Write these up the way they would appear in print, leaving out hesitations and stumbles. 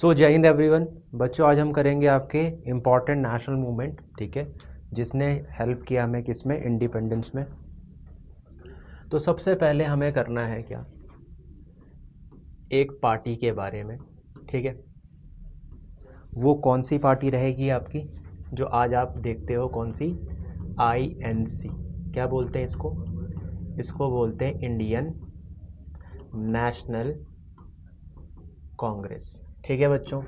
जय हिंद एवरीवन। बच्चों, आज हम करेंगे आपके इम्पॉर्टेंट नेशनल मूवमेंट, ठीक है, जिसने हेल्प किया हमें किसमें, इंडिपेंडेंस में। तो सबसे पहले हमें करना है क्या, एक पार्टी के बारे में, ठीक है। वो कौन सी पार्टी रहेगी आपकी, जो आज आप देखते हो, कौन सी, INC। क्या बोलते हैं इसको? इसको बोलते हैं इंडियन नेशनल कांग्रेस, ठीक है बच्चों,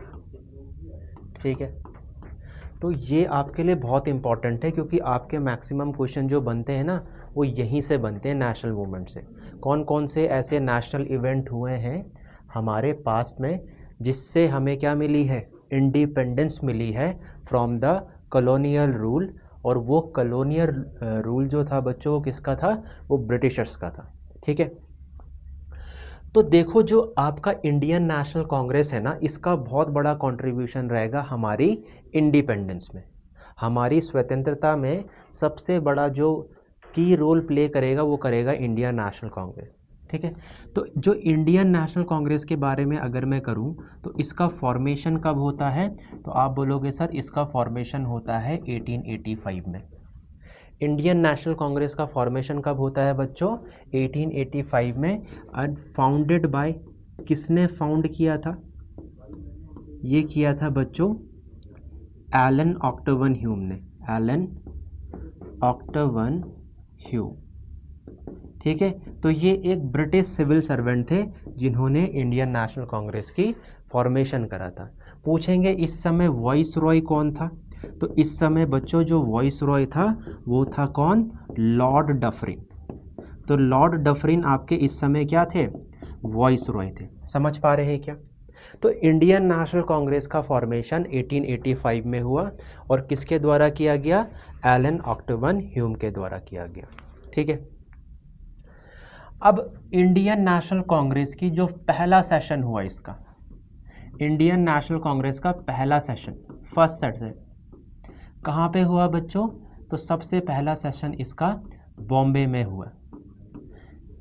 ठीक है। तो ये आपके लिए बहुत इम्पॉर्टेंट है, क्योंकि आपके मैक्सिमम क्वेश्चन जो बनते हैं ना, वो यहीं से बनते हैं, नेशनल मूवमेंट से। कौन कौन से ऐसे नेशनल इवेंट हुए हैं हमारे पास्ट में, जिससे हमें क्या मिली है, इंडिपेंडेंस मिली है फ्रॉम द कॉलोनियल रूल। और वो कॉलोनियल रूल जो था बच्चों, वो किसका था, वो ब्रिटिशर्स का था, ठीक है। तो देखो, जो आपका इंडियन नेशनल कांग्रेस है ना, इसका बहुत बड़ा कंट्रीब्यूशन रहेगा हमारी इंडिपेंडेंस में, हमारी स्वतंत्रता में। सबसे बड़ा जो की रोल प्ले करेगा वो करेगा इंडियन नेशनल कांग्रेस, ठीक है। तो जो इंडियन नेशनल कांग्रेस के बारे में अगर मैं करूं, तो इसका फॉर्मेशन कब होता है, तो आप बोलोगे सर इसका फॉर्मेशन होता है 1885 में। इंडियन नेशनल कांग्रेस का फॉर्मेशन कब होता है बच्चों, 1885 में। एंड फाउंडेड बाय, किसने फाउंड किया था, ये किया था बच्चों एलन ऑक्टोवन ह्यूम ने, एलन ऑक्टोवन ह्यूम, ठीक है। तो ये एक ब्रिटिश सिविल सर्वेंट थे, जिन्होंने इंडियन नेशनल कांग्रेस की फॉर्मेशन करा था। पूछेंगे इस समय वॉइस रॉय कौन था, तो इस समय बच्चों जो वॉइस रॉय था वो था कौन, लॉर्ड डफरिन। तो लॉर्ड डफरिन आपके इस समय क्या थे, वॉइस रॉय थे। समझ पा रहे हैं क्या? तो इंडियन नेशनल कांग्रेस का फॉर्मेशन 1885 में हुआ, और किसके द्वारा किया गया, एलन ऑक्टोवन ह्यूम के द्वारा किया गया, ठीक है। अब इंडियन नेशनल कांग्रेस की जो पहला सेशन हुआ, इसका इंडियन नेशनल कांग्रेस का पहला सेशन, फर्स्ट सेशन कहाँ पे हुआ बच्चों, तो सबसे पहला सेशन इसका बॉम्बे में हुआ।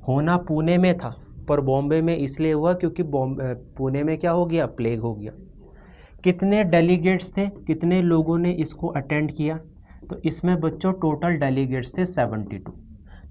होना पुणे में था, पर बॉम्बे में इसलिए हुआ क्योंकि पुणे में क्या हो गया, प्लेग हो गया। कितने डेलीगेट्स थे, कितने लोगों ने इसको अटेंड किया, तो इसमें बच्चों टोटल डेलीगेट्स थे 72।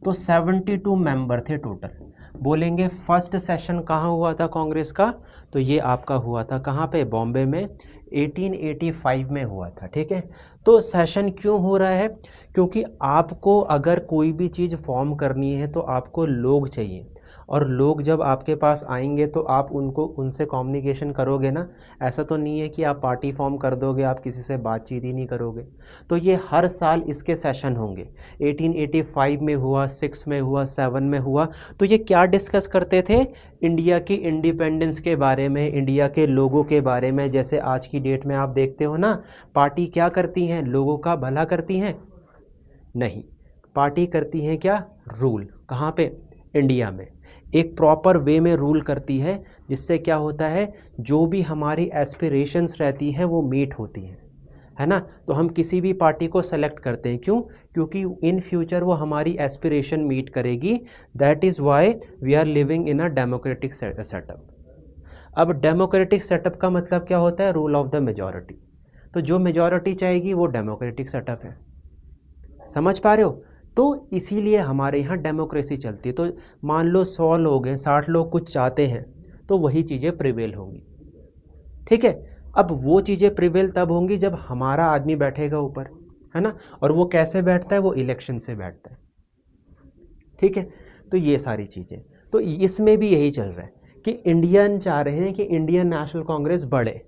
तो 72 मेंबर थे टोटल। बोलेंगे फर्स्ट सेशन कहाँ हुआ था कांग्रेस का, तो ये आपका हुआ था कहाँ पे, बॉम्बे में, 1885 में हुआ था, ठीक है। तो सेशन क्यों हो रहा है, क्योंकि आपको अगर कोई भी चीज़ फॉर्म करनी है तो आपको लोग चाहिए, और लोग जब आपके पास आएंगे तो आप उनसे कम्युनिकेशन करोगे ना। ऐसा तो नहीं है कि आप पार्टी फॉर्म कर दोगे, आप किसी से बातचीत ही नहीं करोगे। तो ये हर साल इसके सेशन होंगे। 1885 में हुआ, 6 में हुआ, 7 में हुआ। तो ये क्या डिस्कस करते थे, इंडिया की इंडिपेंडेंस के बारे में, इंडिया के लोगों के बारे में। जैसे आज की डेट में आप देखते हो ना, पार्टी क्या करती हैं, लोगों का भला करती हैं? नहीं, पार्टी करती हैं क्या, रूल। कहाँ पे, इंडिया में एक प्रॉपर वे में रूल करती है, जिससे क्या होता है, जो भी हमारी एस्पिरेशंस रहती हैं वो मीट होती हैं, है ना। तो हम किसी भी पार्टी को सेलेक्ट करते हैं, क्यों, क्योंकि इन फ्यूचर वो हमारी एस्पिरेशन मीट करेगी। That is why we are living in a democratic setup. अब डेमोक्रेटिक सेटअप का मतलब क्या होता है, रूल ऑफ द मेजॉरिटी। तो जो मेजॉरिटी चाहेगी वो डेमोक्रेटिक सेटअप है। समझ पा रहे हो? तो इसीलिए हमारे यहाँ डेमोक्रेसी चलती है। तो मान लो 100 लोग हैं, 60 लोग कुछ चाहते हैं, तो वही चीज़ें प्रिवेल होंगी, ठीक है। अब वो चीज़ें प्रिवेल तब होंगी जब हमारा आदमी बैठेगा ऊपर, है ना। और वो कैसे बैठता है, वो इलेक्शन से बैठता है, ठीक है। तो ये सारी चीज़ें, तो इसमें भी यही चल रहा है कि इंडियन चाह रहे हैं कि इंडियन नेशनल कांग्रेस बढ़े।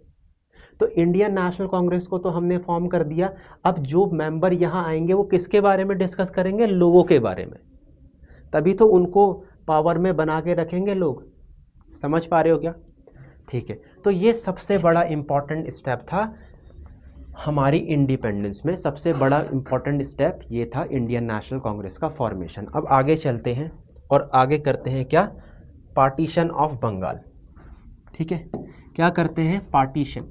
तो इंडियन नेशनल कांग्रेस को तो हमने फॉर्म कर दिया। अब जो मेंबर यहाँ आएंगे वो किसके बारे में डिस्कस करेंगे, लोगों के बारे में। तभी तो उनको पावर में बना के रखेंगे लोग। समझ पा रहे हो क्या? ठीक है। तो ये सबसे बड़ा इम्पॉर्टेंट स्टेप था हमारी इंडिपेंडेंस में। सबसे बड़ा इम्पॉर्टेंट स्टेप ये था इंडियन नेशनल कांग्रेस का फॉर्मेशन। अब आगे चलते हैं और आगे करते हैं क्या, पार्टीशन ऑफ बंगाल, ठीक है। क्या करते हैं, पार्टीशन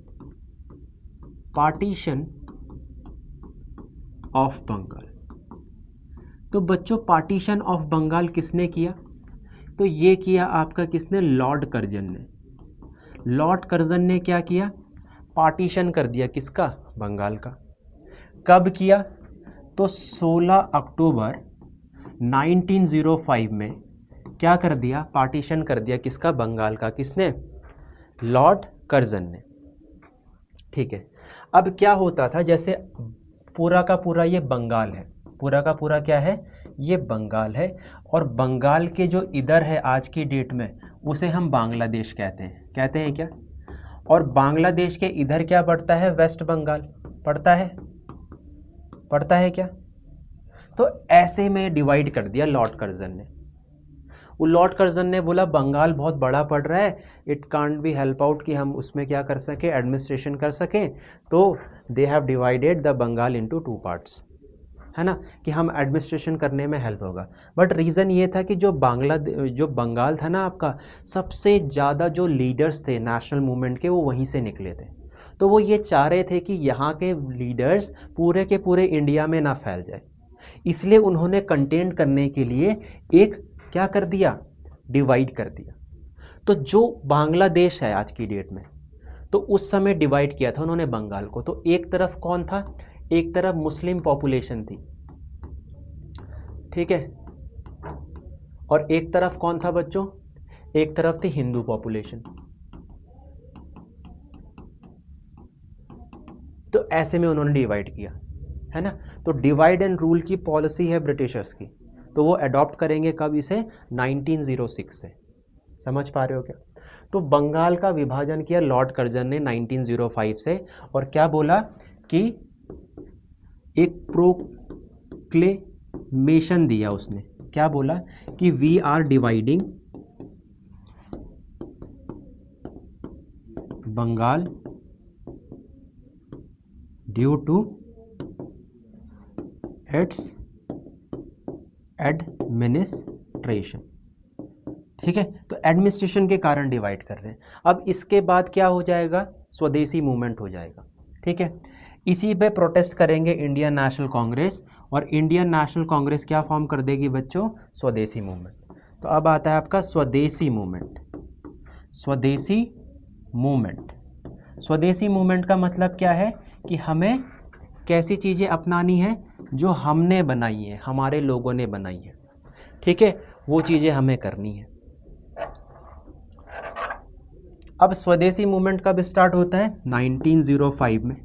ऑफ बंगाल। तो बच्चों पार्टीशन ऑफ बंगाल किसने किया, तो ये किया आपका किसने, लॉर्ड कर्जन ने। लॉर्ड कर्जन ने क्या किया, पार्टीशन कर दिया, किसका, बंगाल का। कब किया, तो 16 अक्टूबर 1905 में क्या कर दिया, पार्टीशन कर दिया, किसका, बंगाल का। किसने, लॉर्ड कर्जन ने। ठीक है, अब क्या होता था, जैसे पूरा का पूरा ये बंगाल है, पूरा का पूरा क्या है, ये बंगाल है, और बंगाल के जो इधर है आज की डेट में उसे हम बांग्लादेश कहते हैं क्या, और बांग्लादेश के इधर क्या पड़ता है, वेस्ट बंगाल पड़ता है क्या। तो ऐसे में डिवाइड कर दिया लॉर्ड कर्जन ने। वो लॉर्ड कर्जन ने बोला बंगाल बहुत बड़ा पड़ रहा है, it can't be help out कि हम उसमें क्या कर सकें, एडमिनिस्ट्रेशन कर सकें, तो they have divided the Bengal into 2 parts, है ना, कि हम एडमिनिस्ट्रेशन करने में हेल्प होगा। बट रीज़न ये था कि जो बंगाल था ना आपका, सबसे ज़्यादा जो लीडर्स थे नेशनल मूवमेंट के वो वहीं से निकले थे। तो वो ये चाह रहे थे कि यहाँ के लीडर्स पूरे के पूरे इंडिया में ना फैल जाए, इसलिए उन्होंने कंटेन करने के लिए एक क्या कर दिया, डिवाइड कर दिया। तो जो बांग्लादेश है आज की डेट में, तो उस समय डिवाइड किया था उन्होंने बंगाल को। तो एक तरफ कौन था, एक तरफ मुस्लिम पॉपुलेशन थी, ठीक है, और एक तरफ कौन था बच्चों, एक तरफ थी हिंदू पॉपुलेशन। तो ऐसे में उन्होंने डिवाइड किया, है ना। तो डिवाइड एंड रूल की पॉलिसी है ब्रिटिशर्स की, तो वो अडॉप्ट करेंगे कब, इसे 1906 से। समझ पा रहे हो क्या। तो बंगाल का विभाजन किया लॉर्ड कर्जन ने 1905 से, और क्या बोला कि एक प्रोक्लेमेशन दिया उसने, क्या बोला कि we are dividing Bengal due to its administration. ठीक है, तो एडमिनिस्ट्रेशन के कारण डिवाइड कर रहे हैं। अब इसके बाद क्या हो जाएगा, स्वदेशी मूवमेंट हो जाएगा। ठीक है, इसी पे प्रोटेस्ट करेंगे इंडियन नेशनल कांग्रेस, और इंडियन नेशनल कांग्रेस क्या फॉर्म कर देगी बच्चों, स्वदेशी मूवमेंट। तो अब आता है आपका स्वदेशी मूवमेंट। स्वदेशी मूवमेंट, स्वदेशी मूवमेंट का मतलब क्या है कि हमें कैसी चीज़ें अपनानी है, जो हमने बनाई है, हमारे लोगों ने बनाई है, ठीक है, वो चीज़ें हमें करनी है। अब स्वदेशी मूवमेंट कब स्टार्ट होता है, 1905 में।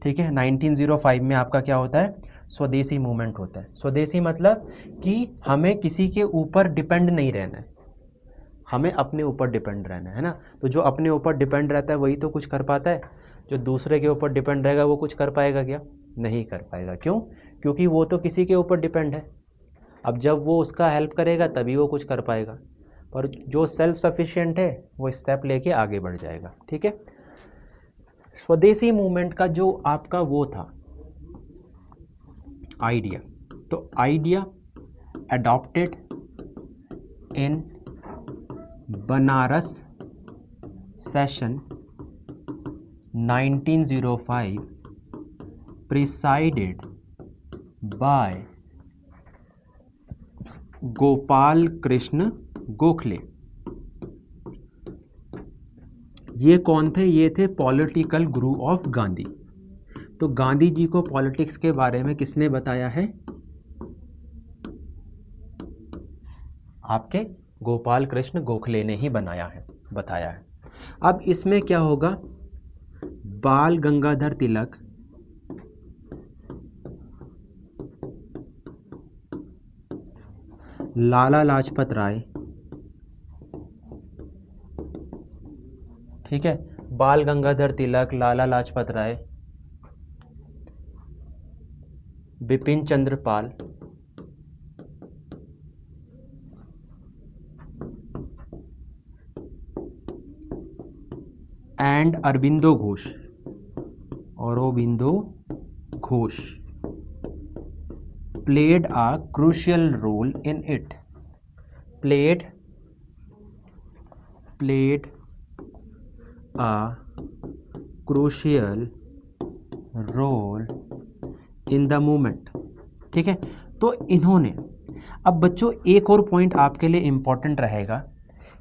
ठीक है, 1905 में आपका क्या होता है, स्वदेशी मूवमेंट होता है। स्वदेशी मतलब कि हमें किसी के ऊपर डिपेंड नहीं रहना है, हमें अपने ऊपर डिपेंड रहना है ना। तो जो अपने ऊपर डिपेंड रहता है वही तो कुछ कर पाता है, जो दूसरे के ऊपर डिपेंड रहेगा वो कुछ कर पाएगा क्या, नहीं कर पाएगा। क्यों, क्योंकि वो तो किसी के ऊपर डिपेंड है। अब जब वो उसका हेल्प करेगा तभी वो कुछ कर पाएगा, पर जो सेल्फ सफिशिएंट है वो स्टेप लेके आगे बढ़ जाएगा। ठीक है, स्वदेशी मूवमेंट का जो आपका वो था आइडिया, तो idea adopted in Banaras session 1905 presided bye Gopal Krishna Gokhale. ये कौन थे, ये थे पॉलिटिकल गुरु ऑफ गांधी। तो गांधी जी को पॉलिटिक्स के बारे में किसने बताया है, आपके गोपाल कृष्ण गोखले ने ही बताया है। अब इसमें क्या होगा, बाल गंगाधर तिलक, लाला लाजपत राय, ठीक है, Bal Gangadhar Tilak, Lala Lajpat Rai, Bipin Chandra Pal, and Aurobindo Ghosh, Aurobindo Ghosh played a crucial role in it, played a crucial role in the movement। ठीक है, तो इन्होंने, अब बच्चों एक और पॉइंट आपके लिए इम्पोर्टेंट रहेगा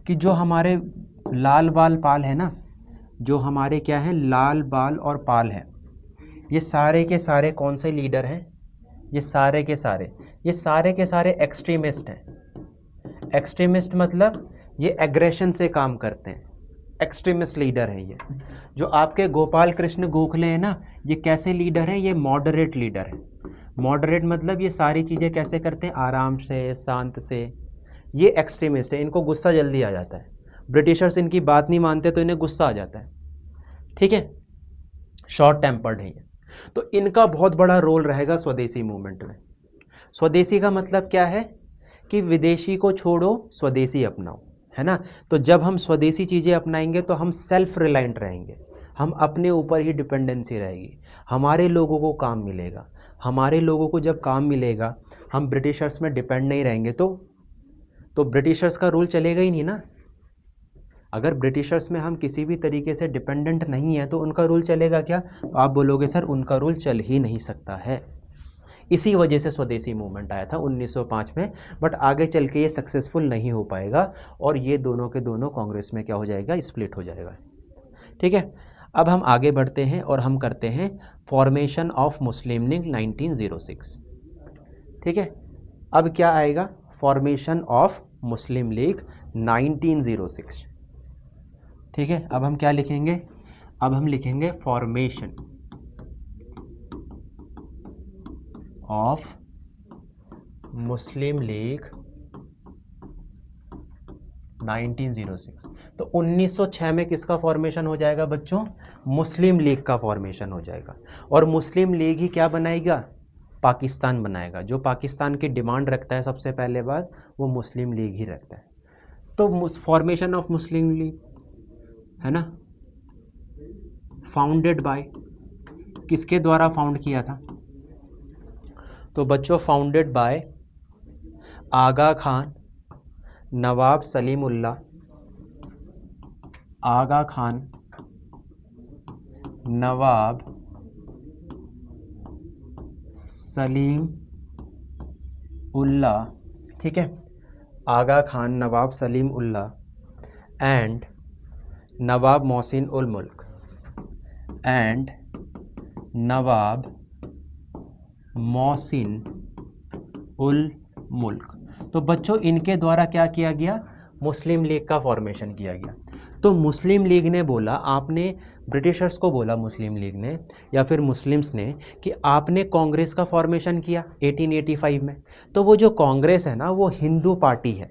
कि जो हमारे लाल बाल पाल है ना, जो हमारे क्या है लाल बाल और पाल है, ये सारे के सारे कौन से लीडर हैं? ये सारे के सारे एक्सट्रीमिस्ट हैं। एक्सट्रीमिस्ट मतलब ये एग्रेशन से काम करते हैं, एक्सट्रीमिस्ट लीडर हैं ये। जो आपके गोपाल कृष्ण गोखले हैं ना, ये कैसे लीडर हैं? ये मॉडरेट लीडर हैं। मॉडरेट मतलब ये सारी चीज़ें कैसे करते हैं? आराम से, शांत से। ये एक्सट्रीमिस्ट है, इनको गुस्सा जल्दी आ जाता है। ब्रिटिशर्स इनकी बात नहीं मानते तो इन्हें गुस्सा आ जाता है, ठीक है। शॉर्ट टेम्पर्ड है ये। तो इनका बहुत बड़ा रोल रहेगा स्वदेशी मूवमेंट में। स्वदेशी का मतलब क्या है कि विदेशी को छोड़ो, स्वदेशी अपनाओ, है ना। तो जब हम स्वदेशी चीज़ें अपनाएंगे तो हम सेल्फ रिलायंट रहेंगे, हम अपने ऊपर ही डिपेंडेंसी रहेगी, हमारे लोगों को काम मिलेगा। हमारे लोगों को जब काम मिलेगा, हम ब्रिटिशर्स में डिपेंड नहीं रहेंगे तो ब्रिटिशर्स का रूल चलेगा ही नहीं ना। अगर ब्रिटिशर्स में हम किसी भी तरीके से डिपेंडेंट नहीं है तो उनका रूल चलेगा क्या? तो आप बोलोगे सर उनका रूल चल ही नहीं सकता है। इसी वजह से स्वदेशी मूवमेंट आया था 1905 में, बट आगे चल के ये सक्सेसफुल नहीं हो पाएगा और ये दोनों के दोनों कांग्रेस में क्या हो जाएगा? स्प्लिट हो जाएगा, ठीक है। अब हम आगे बढ़ते हैं और हम करते हैं फॉर्मेशन ऑफ मुस्लिम लीग 1906, ठीक है। अब क्या आएगा? फॉर्मेशन ऑफ मुस्लिम लीग 1906, ठीक है। अब हम क्या लिखेंगे? अब हम लिखेंगे फॉर्मेशन ऑफ मुस्लिम लीग 1906। तो 1906 में किसका फॉर्मेशन हो जाएगा बच्चों? मुस्लिम लीग का फॉर्मेशन हो जाएगा। और मुस्लिम लीग ही क्या बनाएगा? पाकिस्तान बनाएगा। जो पाकिस्तान की डिमांड रखता है सबसे पहले बात, वो मुस्लिम लीग ही रखता है। तो फॉर्मेशन ऑफ मुस्लिम लीग है ना, फाउंडेड बाय, किसके द्वारा फाउंड किया था? तो बच्चों फाउंडेड बाय आगा खान, नवाब सलीम उल्लाह, आगा खान, नवाब सलीम उल्लाह, ठीक है। आगा खान, नवाब सलीम उल्लाह एंड नवाब मोहसिन उल मुल्क एंड नवाब मोहसिन उल मुल्क। तो बच्चों इनके द्वारा क्या किया गया? मुस्लिम लीग का फॉर्मेशन किया गया। तो मुस्लिम लीग ने बोला, आपने ब्रिटिशर्स को बोला मुस्लिम लीग ने या फिर मुस्लिम्स ने कि आपने कांग्रेस का फॉर्मेशन किया 1885 में, तो वो जो कांग्रेस है ना वो हिंदू पार्टी है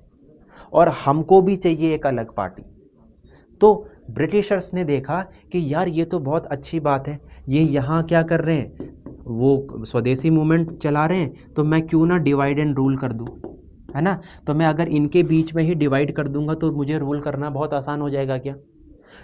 और हमको भी चाहिए एक अलग पार्टी। तो ब्रिटिशर्स ने देखा कि यार ये तो बहुत अच्छी बात है, ये यहाँ क्या कर रहे हैं, वो स्वदेशी मूवमेंट चला रहे हैं, तो मैं क्यों ना डिवाइड एंड रूल कर दूँ, है ना। तो मैं अगर इनके बीच में ही डिवाइड कर दूंगा तो मुझे रूल करना बहुत आसान हो जाएगा क्या।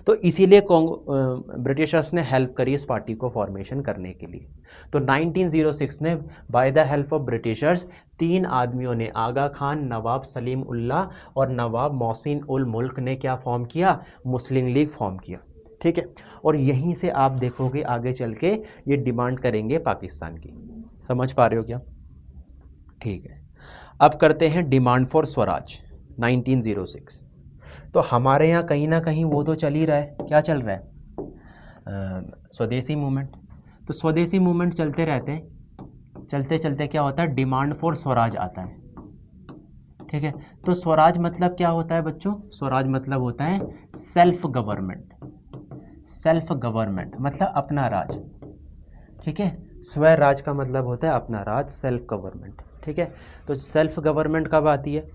तो इसीलिए ब्रिटिशर्स ने हेल्प करी इस पार्टी को फॉर्मेशन करने के लिए। तो 1906 में by the help of Britishers 3 आदमियों ने, आगा खान, नवाब सलीम उल्लाह और नवाब मोहसिन उल मुल्क ने क्या फॉर्म किया? मुस्लिम लीग फॉर्म किया, ठीक है। और यहीं से आप देखोगे आगे चल के ये डिमांड करेंगे पाकिस्तान की। समझ पा रहे हो क्या? ठीक है। अब करते हैं डिमांड फॉर स्वराज 1906। तो हमारे यहाँ कहीं ना कहीं वो तो चल ही रहा है। क्या चल रहा है? स्वदेशी मूवमेंट। तो स्वदेशी मूवमेंट चलते रहते हैं, चलते चलते क्या होता है? डिमांड फॉर स्वराज आता है, ठीक है। तो स्वराज मतलब क्या होता है बच्चों? स्वराज मतलब होता है सेल्फ गवर्नमेंट। सेल्फ गवर्नमेंट मतलब अपना राज, ठीक है। स्वराज का मतलब होता है अपना राज, सेल्फ गवर्नमेंट, ठीक है। तो सेल्फ गवर्नमेंट कब आती है?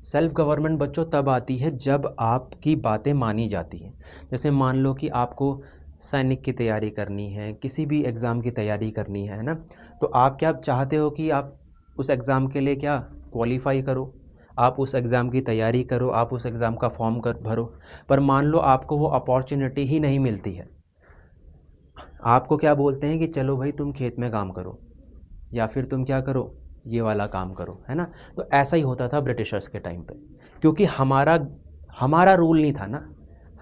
सेल्फ गवर्नमेंट बच्चों तब आती है जब आपकी बातें मानी जाती हैं। जैसे मान लो कि आपको सैनिक की तैयारी करनी है, किसी भी एग्ज़ाम की तैयारी करनी है ना, तो आप क्या चाहते हो कि आप उस एग्ज़ाम के लिए क्या क्वालिफाई करो, आप उस एग्ज़ाम की तैयारी करो, आप उस एग्ज़ाम का फॉर्म भरो। पर मान लो आपको वो अपॉर्चुनिटी ही नहीं मिलती है, आपको क्या बोलते हैं कि चलो भाई तुम खेत में काम करो या फिर तुम क्या करो, ये वाला काम करो, है ना। तो ऐसा ही होता था ब्रिटिशर्स के टाइम पे, क्योंकि हमारा रूल नहीं था ना,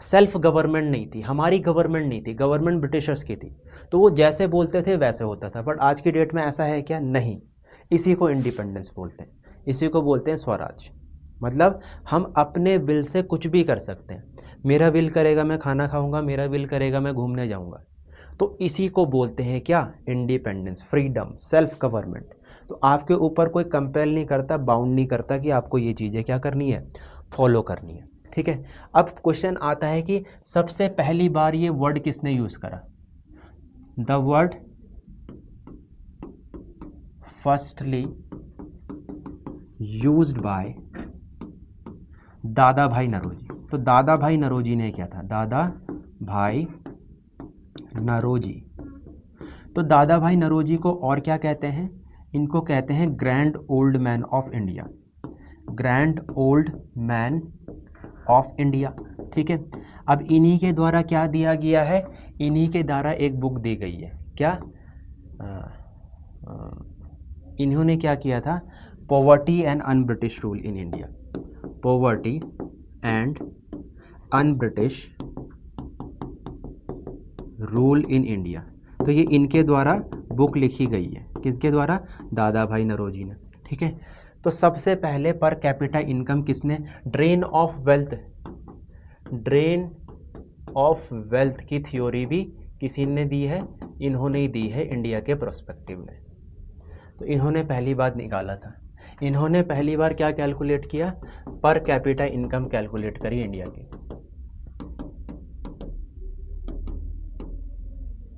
सेल्फ गवर्नमेंट नहीं थी, हमारी गवर्नमेंट नहीं थी, गवर्नमेंट ब्रिटिशर्स की थी। तो वो जैसे बोलते थे वैसे होता था। बट आज की डेट में ऐसा है क्या? नहीं। इसी को इंडिपेंडेंस बोलते हैं, इसी को बोलते हैं स्वराज, मतलब हम अपने विल से कुछ भी कर सकते हैं। मेरा विल करेगा मैं खाना खाऊंगा, मेरा विल करेगा मैं घूमने जाऊंगा। तो इसी को बोलते हैं क्या, इंडिपेंडेंस, फ्रीडम, सेल्फ गवर्नमेंट। तो आपके ऊपर कोई कंपेल नहीं करता, बाउंड नहीं करता कि आपको ये चीज़ें क्या करनी है, फॉलो करनी है। ठीक है। अब क्वेश्चन आता है कि सबसे पहली बार ये वर्ड किसने यूज करा। The word firstly used by दादा भाई नौरोजी। तो दादा भाई नौरोजी ने क्या था, दादा भाई नौरोजी। तो दादा भाई नौरोजी को और क्या कहते हैं, इनको कहते हैं grand old man of India, grand old man of India. ठीक है। अब इन्हीं के द्वारा क्या दिया गया है, इन्हीं के द्वारा एक बुक दी गई है, क्या इन्होंने क्या किया था, poverty and un British rule in India, poverty and un British rule in India. तो ये इनके द्वारा बुक लिखी गई है, किसके द्वारा, दादा भाई नौरोजी ने। ठीक है। तो सबसे पहले पर कैपिटा इनकम किसने, drain of wealth, drain of wealth की थ्योरी भी किसी ने दी है, इन्होंने ही दी है, इंडिया के प्रोस्पेक्टिव ने। तो इन्होंने पहली बार निकाला था, इन्होंने पहली बार क्या कैलकुलेट किया, पर कैपिटा इनकम कैलकुलेट करी इंडिया की।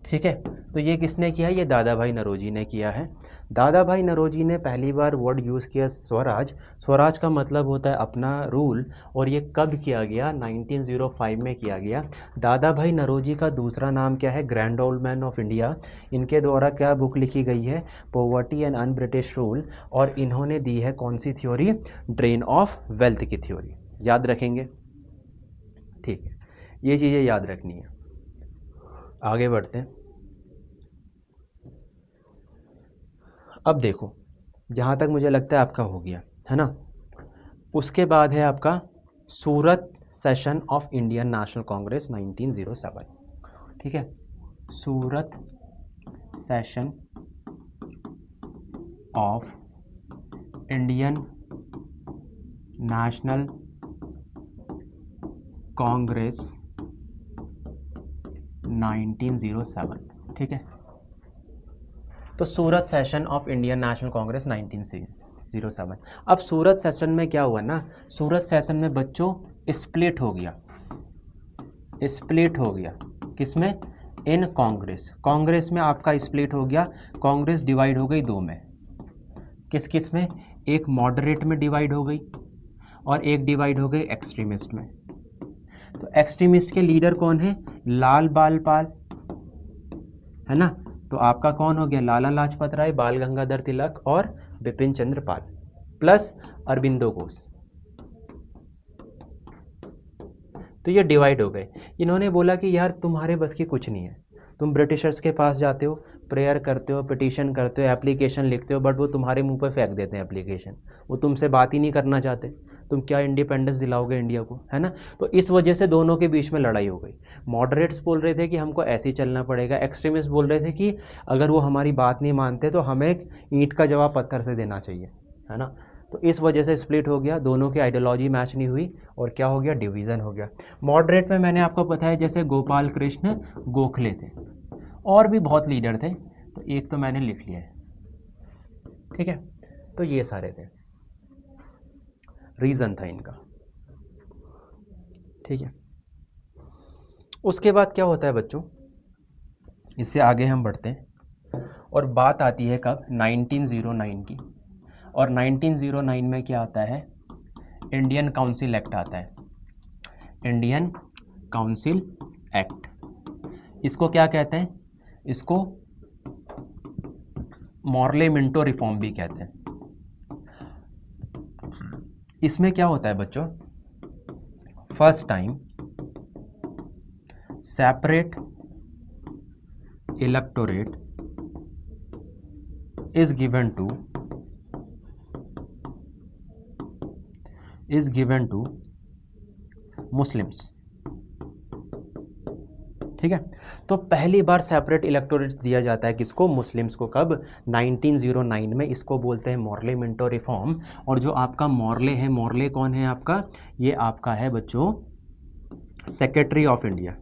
ठीक है। तो ये किसने किया, ये दादा भाई नौरोजी ने किया है। दादा भाई नौरोजी ने पहली बार वर्ड यूज़ किया स्वराज। स्वराज का मतलब होता है अपना रूल, और ये कब किया गया, 1905 में किया गया। दादा भाई नौरोजी का दूसरा नाम क्या है, grand old man of India. इनके द्वारा क्या बुक लिखी गई है, poverty and un British rule, और इन्होंने दी है कौन सी थ्योरी, ड्रेन ऑफ वेल्थ की थ्योरी। याद रखेंगे। ठीक है, ये चीज़ें याद रखनी है। आगे बढ़ते हैं। अब देखो, जहाँ तक मुझे लगता है आपका हो गया है ना। उसके बाद है आपका Surat session of Indian National Congress 1907। ठीक है, Surat session of Indian National Congress 1907। ठीक है। तो Surat session of Indian National Congress 1907। अब सूरत सेशन में क्या हुआ ना, सूरत सेशन में बच्चों स्प्लिट हो गया, स्प्लिट हो गया किसमें, इन कांग्रेस। कांग्रेस में आपका स्प्लिट हो गया, कांग्रेस डिवाइड हो गई दो में, किस किस में, एक मॉडरेट में डिवाइड हो गई और एक डिवाइड हो गई एक्सट्रीमिस्ट में। तो एक्सट्रीमिस्ट के लीडर कौन है, लाल बाल पाल, है ना। तो आपका कौन हो गया, लाला लाजपत राय, बाल गंगाधर तिलक और बिपिन चंद्र पाल, प्लस अरबिंदो घोष। तो ये डिवाइड हो गए। इन्होंने बोला कि यार तुम्हारे बस की कुछ नहीं है, तुम ब्रिटिशर्स के पास जाते हो, प्रेयर करते हो, पिटीशन करते हो, एप्लीकेशन लिखते हो, बट वो तुम्हारे मुंह पर फेंक देते हैं एप्लीकेशन, वो तुमसे बात ही नहीं करना चाहते, तुम क्या इंडिपेंडेंस दिलाओगे इंडिया को, है ना। तो इस वजह से दोनों के बीच में लड़ाई हो गई। मॉडरेट्स बोल रहे थे कि हमको ऐसे ही चलना पड़ेगा, एक्सट्रीमिस्ट बोल रहे थे कि अगर वो हमारी बात नहीं मानते तो हमें ईंट का जवाब पत्थर से देना चाहिए, है ना। तो इस वजह से स्प्लिट हो गया, दोनों की आइडियोलॉजी मैच नहीं हुई और क्या हो गया, डिवीज़न हो गया। मॉडरेट में मैंने आपको बताया जैसे गोपाल कृष्ण गोखले थे, और भी बहुत लीडर थे, तो एक तो मैंने लिख लिया है। ठीक है, तो ये सारे थे, रीज़न था इनका। ठीक है, उसके बाद क्या होता है बच्चों, इससे आगे हम बढ़ते हैं और बात आती है कब, 1909 की। और 1909 में क्या आता है, इंडियन काउंसिल एक्ट आता है, इंडियन काउंसिल एक्ट। इसको क्या कहते हैं, इसको मॉर्ले मिंटो रिफॉर्म भी कहते हैं। इसमें क्या होता है बच्चों, first time separate electorate is given to Muslims। ठीक है। तो पहली बार सेपरेट इलेक्टोरेट्स दिया जाता है किसको, मुस्लिम्स को, कब, 1909 में। इसको बोलते हैं मॉर्ले मिंटो रिफॉर्म। और जो आपका मॉर्ले है, मॉर्ले कौन है आपका, ये आपका है बच्चों सेक्रेटरी ऑफ इंडिया,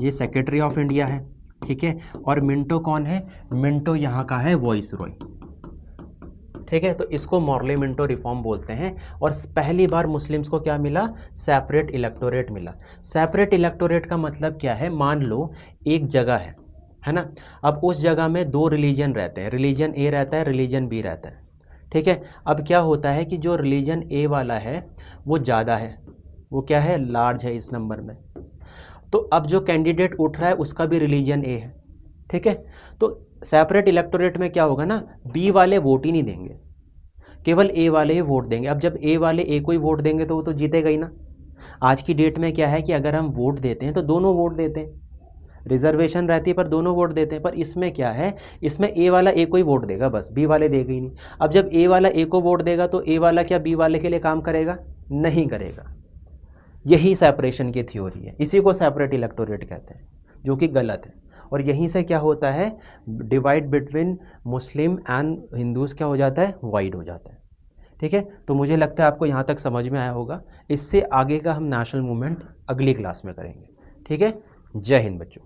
ये सेक्रेटरी ऑफ इंडिया है, ठीक है। और मिंटो कौन है, मिंटो यहाँ का है वॉइस रॉय, ठीक है। तो इसको मॉर्ले मिंटो रिफॉर्म बोलते हैं। और पहली बार मुस्लिम्स को क्या मिला, सेपरेट इलेक्टोरेट मिला। सेपरेट इलेक्टोरेट का मतलब क्या है, मान लो एक जगह है ना, अब उस जगह में दो रिलीजन रहते हैं, रिलीजन ए रहता है, रिलीजन बी रहता है, ठीक है। अब क्या होता है कि जो रिलीजन ए वाला है वो ज़्यादा है, वो क्या है, लार्ज है इस नंबर में। तो अब जो कैंडिडेट उठ रहा है उसका भी रिलीजन ए है, ठीक है। तो सेपरेट इलेक्टोरेट में क्या होगा ना, बी वाले वोट ही नहीं देंगे, केवल ए वाले ही वोट देंगे। अब जब ए वाले ए को ही वोट देंगे तो वो तो जीतेगा ही ना। आज की डेट में क्या है कि अगर हम वोट देते हैं तो दोनों वोट देते हैं, रिजर्वेशन रहती है पर दोनों वोट देते हैं। पर इसमें क्या है, इसमें ए वाला ए को ही वोट देगा बस, बी वाले देगा ही नहीं। अब जब ए वाला ए को वोट देगा तो ए वाला क्या बी वाले के लिए काम करेगा, नहीं करेगा। यही सेपरेशन की थ्योरी है, इसी को सेपरेट इलेक्टोरेट कहते हैं, जो कि गलत है। और यहीं से क्या होता है, divide between Muslim and Hindus क्या हो जाता है, वाइड हो जाता है, ठीक है। तो मुझे लगता है आपको यहाँ तक समझ में आया होगा। इससे आगे का हम नेशनल मूवमेंट अगली क्लास में करेंगे, ठीक है। जय हिंद बच्चों।